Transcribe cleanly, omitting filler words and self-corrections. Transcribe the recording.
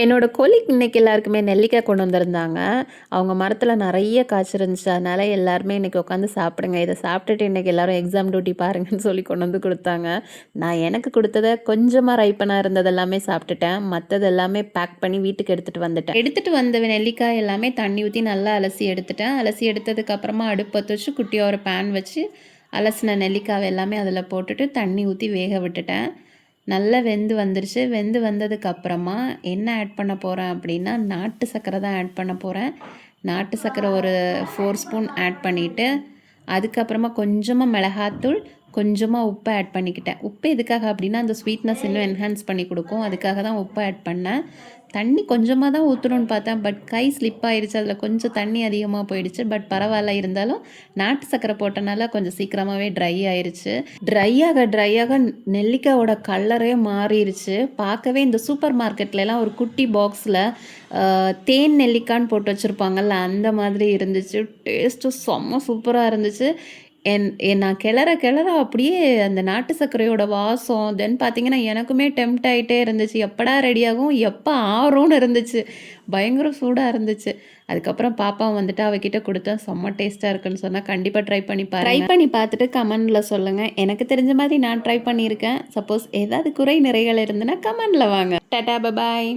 என்னோட கொலீக் இன்னைக்கு எல்லாருக்குமே நெல்லிக்காய் கொண்டு வந்திருந்தாங்க. அவங்க மரத்தில நெறைய காய்ச்சிருந்துச்சு. அதனால எல்லாருமே இன்னைக்கு உட்காந்து சாப்பிடுங்க. இத சாப்பிட்டுட்டு இன்னைக்கு எல்லாரும் எக்ஸாம் டியூட்டி பாருங்கன்னு சொல்லி கொண்டு வந்து குடுத்தாங்க. நான் எனக்கு குடுத்தத கொஞ்சமா ரைப்பனா இருந்தது எல்லாமே சாப்பிட்டுட்டேன். மத்தது எல்லாமே பேக் பண்ணி வீட்டுக்கு எடுத்துட்டு வந்துட்டேன். எடுத்துட்டு வந்த நெல்லிக்காய் எல்லாமே தண்ணி ஊத்தி நல்லா அலசி எடுத்துட்டேன். அலசி எடுத்ததுக்கு அப்புறமா அடுப்பு பத்த வச்சு குட்டியா ஒரு பேன் வச்சு அலசின நெல்லிக்காவ எல்லாமே அதில போட்டுட்டு தண்ணி ஊத்தி வேக விட்டுட்டேன். நல்லா வெந்து வந்துருச்சு. வெந்து வந்ததுக்கு அப்புறமா என்ன ஆட் பண்ண போகிறேன் அப்படின்னா, நாட்டு சர்க்கரை தான் ஆட் பண்ண போகிறேன். நாட்டு சர்க்கரை ஒரு 4 ஸ்பூன் ஆட் பண்ணிவிட்டு, அதுக்கப்புறமா கொஞ்சமாக மிளகாத்தூள், கொஞ்சமாக உப்பு ஆட் பண்ணிக்கிட்டேன். உப்பு எதுக்காக அப்படின்னா, அந்த ஸ்வீட்னஸ் இன்னும் என்ஹான்ஸ் பண்ணி கொடுக்கும். அதுக்காக தான் உப்பு ஆட் பண்ணேன். தண்ணி கொஞ்சமாக தான் ஊற்றணும்னு பார்த்தேன். பட் கை ஸ்லிப் ஆயிடுச்சு. அதில் கொஞ்சம் தண்ணி அதிகமாக போயிடுச்சு. பட் பரவாயில்ல, இருந்தாலும் நாட்டு சர்க்கரை போட்டனால கொஞ்சம் சீக்கிரமாகவே ட்ரை ஆயிருச்சு. ட்ரை ஆக நெல்லிக்காயோட கலரே மாறிடுச்சு. பார்க்கவே இந்த சூப்பர் மார்க்கெட்லலாம் ஒரு குட்டி பாக்ஸில் தேன் நெல்லிக்கான்னு போட்டு வச்சுருப்பாங்கல்ல, அந்த மாதிரி இருந்துச்சு. டேஸ்ட்டு செம்ம சூப்பராக இருந்துச்சு. நான் கிளற அப்படியே அந்த நாட்டு சர்க்கரையோட வாசம், தென் பார்த்தீங்கன்னா எனக்குமே டெம்ப்ட் ஆகிட்டே இருந்துச்சு. எப்படா ரெடியாகும், எப்போ ஆறும்னு இருந்துச்சு. பயங்கர சூடாக இருந்துச்சு. அதுக்கப்புறம் பாப்பா வந்துட்டு அவகிட்ட கொடுத்தேன். செம்ம டேஸ்ட்டாக இருக்குன்னு சொன்னா. கண்டிப்பாக ட்ரை பண்ணி பாருங்க. ட்ரை பண்ணி பார்த்துட்டு கமெண்டில் சொல்லுங்கள். எனக்கு தெரிஞ்ச மாதிரி நான் ட்ரை பண்ணியிருக்கேன். சப்போஸ் ஏதாவது குறை நிறைகள் இருந்துன்னா கமெண்டில் வாங்க. டாடா, பபாய்.